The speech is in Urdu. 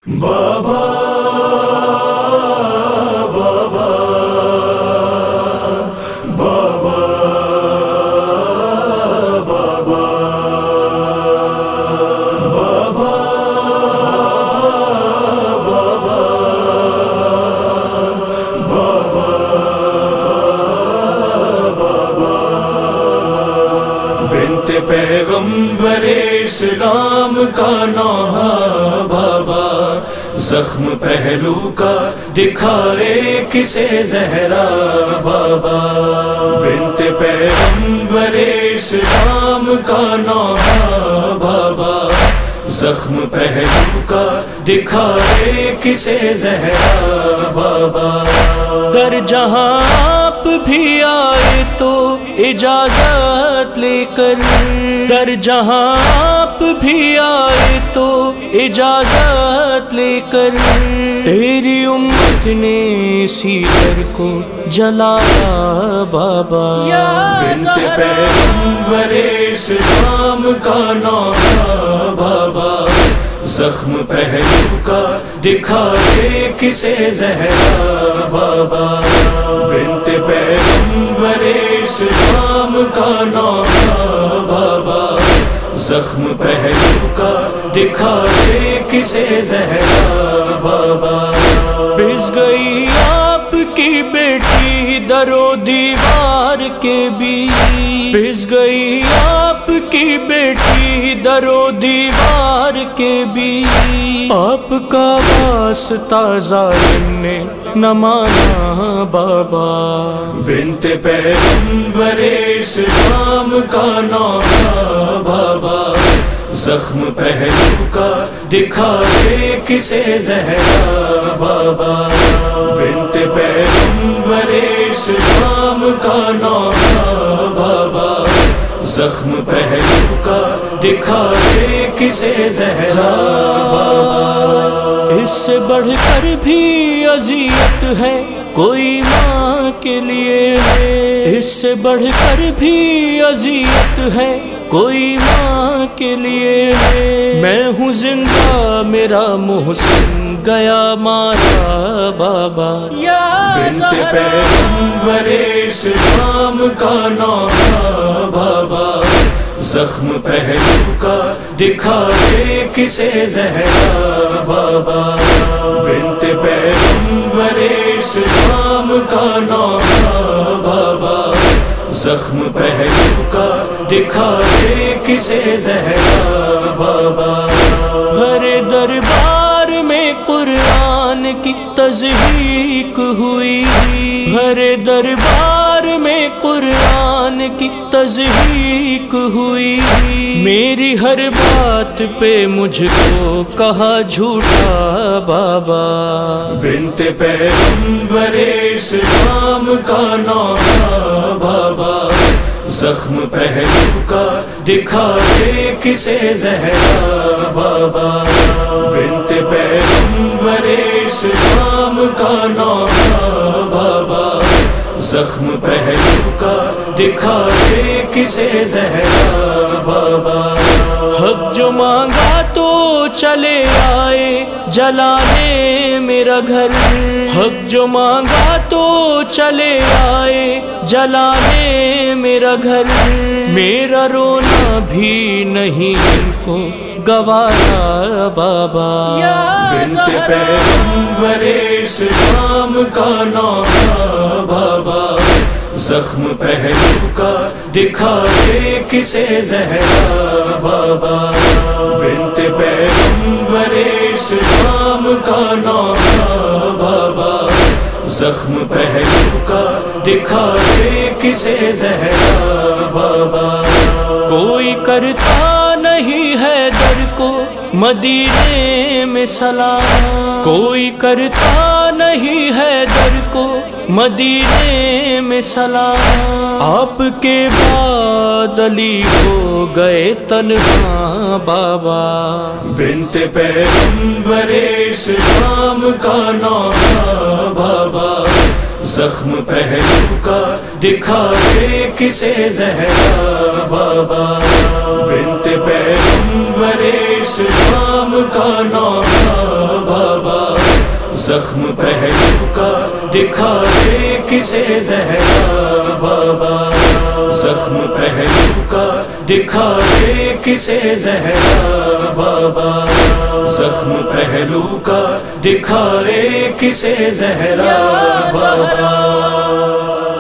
بابا بابا بابا بابا بابا بنت پیغمبر اسلام کا نوحہ بابا، زخم پہلو کا دکھائے کسے زہرا بابا، بنت پیغمبر اسلام کا نوحہ بابا، زخم پہلو کا دکھائے کسے زہرا بابا، در جہاں آپ بھی آئے تو اجازت لے کر، در جہاں آپ بھی آئے تو اجازت لے کر، تیری امت نے سیدر کو جلایا بابا، بنت پیغمبر اسلام کا نوحہ بابا، زخم پہلو کا دکھائے کسے زہرا بابا، بنت پیغمبر اسلام کا نوحہ بابا، زخم پہلو کا دکھائے کسے زہرا بابا، پس گئی آپ کی بیٹی در و دیوار کے بیچ، پس گئی آپ کی بیٹی در و دیوار کے بیچ، آپ کا واسطہ ظالم نے نہ مانا بابا، بنت پیغمبر اسلام کا نوحہ بابا، زخم پہلو کا دکھائے کسے زہرا بابا، بنت پیغمبر اسلام کا نوحہ بابا، زخم پہلو کا دکھائے کسے زہرا بابا، اس سے بڑھ کر بھی اذیت ہے کوئی ماں کے لیے، اس سے بڑھ کر بھی اذیت ہے کوئی ماں کے لیے، میں ہوں زندہ میرا محسن گیا مارا بابا، بنت پیغمبر اسلام کا نوحہ بابا، زخم پہلو کا دکھائے کسے زہرا بابا، بنت پیغمبر اسلام کا نوحہ بابا، زخم پہلو کا دکھائے کسے زہرا بابا، ہر دربار میں قرآن کی تضحیق ہوئی، ہر دربار میں قرآن کی تضحیق ہوئی، میری ہر بات پہ مجھ کو کہا جھوٹا بابا، بنت پیغمبر اسلام کا نوحہ بابا، زخم پہلو کا دکھائے کسے زہرا بابا، بنت پیغمبر اسلام کا نوحہ بابا، زخم پہلو کا دکھائے کسے زہرا بابا، حق جو مانگا تو چلے آئے جلانے میرا گھر، حق جو مانگا تو چلے آئے جلانے میرا گھر، میرا رونا بھی نہیں ان کو گوارا بابا، بنت پیغمبر اسلام کا نوحہ بابا، زخم پہلو کا دکھائے کسے زہرا بابا، بنت پیغمبر اسلام کا نوحہ بابا، زخم پہلو کا دکھائے کسے زہرا بابا، کوئی کرتا نہیں ہے در کو مدینے میں سلام، کوئی کرتا نہیں ہے در کو مدینے میں سلام، آپ کے بعد علی ہو گئے تنہا بابا، بنت پیغمبر اسلام کا نوحہ بابا، زخم پہلو کا دکھائے کسے زہرا بابا، بنت پیغمبر اسلام کا نوحہ بابا، زخم پہلو کا دکھا دے کسے زہرا بابا زخم پہلو کا دکھا دے کسے زہرا بابا زخم پہلو کا دکھا دے کسے زہرا بابا